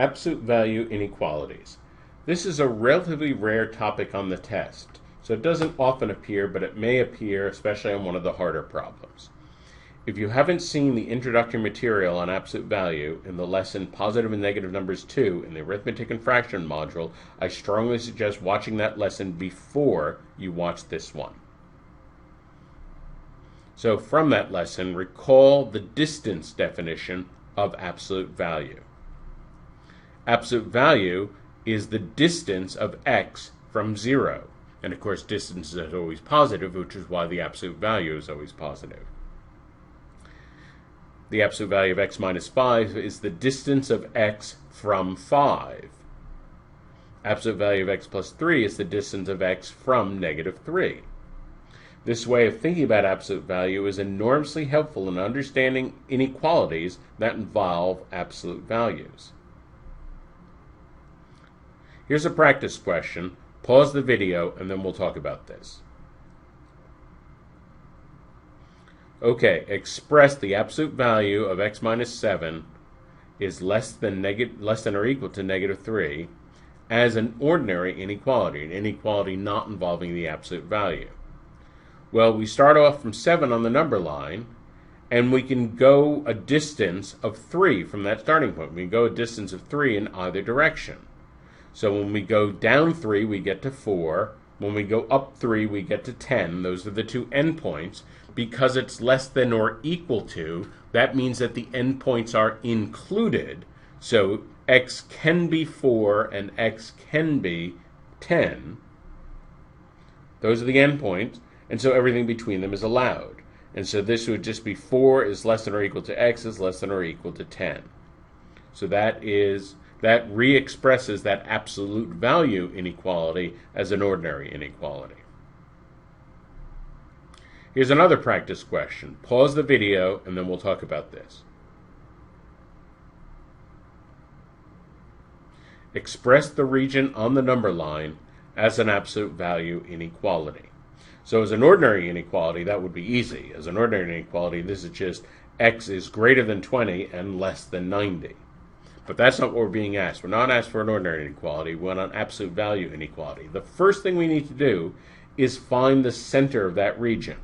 Absolute value inequalities. This is a relatively rare topic on the test, so it doesn't often appear, but it may appear, especially on one of the harder problems. If you haven't seen the introductory material on absolute value in the lesson Positive and Negative Numbers 2 in the Arithmetic and Fraction module, I strongly suggest watching that lesson before you watch this one. So from that lesson, recall the distance definition of absolute value. Absolute value is the distance of x from 0. And of course, distance is always positive, which is why the absolute value is always positive. The absolute value of x minus 5 is the distance of x from 5. Absolute value of x plus 3 is the distance of x from negative 3. This way of thinking about absolute value is enormously helpful in understanding inequalities that involve absolute values. Here's a practice question. Pause the video and then we'll talk about this. Okay, express the absolute value of x minus 7 is less than or equal to negative 3 as an ordinary inequality, an inequality not involving the absolute value. Well, we start off from 7 on the number line, and we can go a distance of 3 from that starting point. We can go a distance of 3 in either direction. So when we go down 3, we get to 4. When we go up 3, we get to 10. Those are the two endpoints. Because it's less than or equal to, that means that the endpoints are included. So x can be 4 and x can be 10. Those are the endpoints. And so everything between them is allowed. And so this would just be 4 is less than or equal to x is less than or equal to 10. So that re-expresses that absolute value inequality as an ordinary inequality. Here's another practice question. Pause the video and then we'll talk about this. Express the region on the number line as an absolute value inequality. So as an ordinary inequality, that would be easy. As an ordinary inequality, this is just x is greater than 20 and less than 90. But that's not what we're being asked. We're not asked for an ordinary inequality. We want an absolute value inequality. The first thing we need to do is find the center of that region.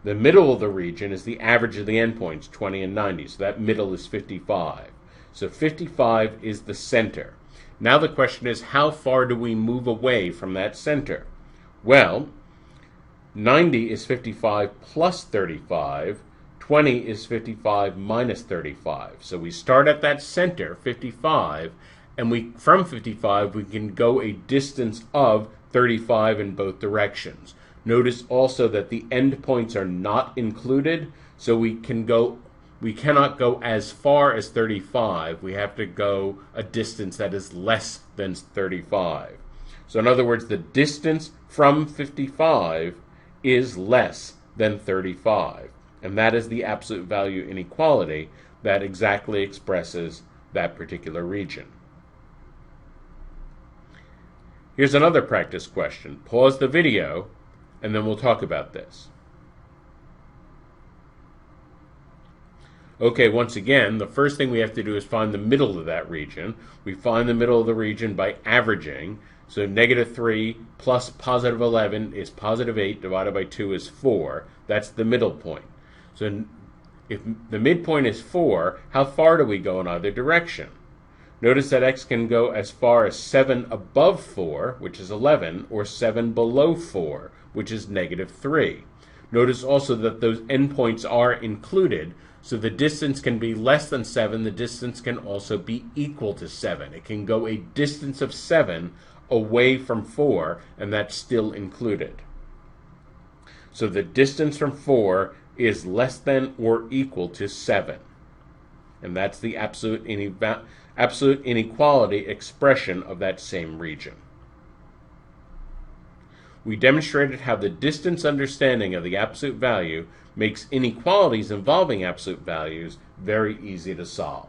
The middle of the region is the average of the endpoints, 20 and 90. So that middle is 55. So 55 is the center. Now the question is, how far do we move away from that center? Well, 90 is 55 plus 35. 20 is 55 minus 35. So we start at that center, 55, and from 55 we can go a distance of 35 in both directions. Notice also that the endpoints are not included, so we cannot go as far as 35. We have to go a distance that is less than 35. So in other words, the distance from 55 is less than 35. And that is the absolute value inequality that exactly expresses that particular region. Here's another practice question. Pause the video, and then we'll talk about this. Okay, once again, the first thing we have to do is find the middle of that region. We find the middle of the region by averaging. So negative 3 plus positive 11 is positive 8 divided by 2 is 4. That's the middle point. So if the midpoint is 4, how far do we go in either direction? Notice that x can go as far as 7 above 4, which is 11, or 7 below 4, which is negative 3. Notice also that those endpoints are included, so the distance can be less than 7. The distance can also be equal to 7. It can go a distance of 7 away from 4, and that's still included. So the distance from 4 is less than or equal to 7. And that's the absolute inequality expression of that same region. We demonstrated how the distance understanding of the absolute value makes inequalities involving absolute values very easy to solve.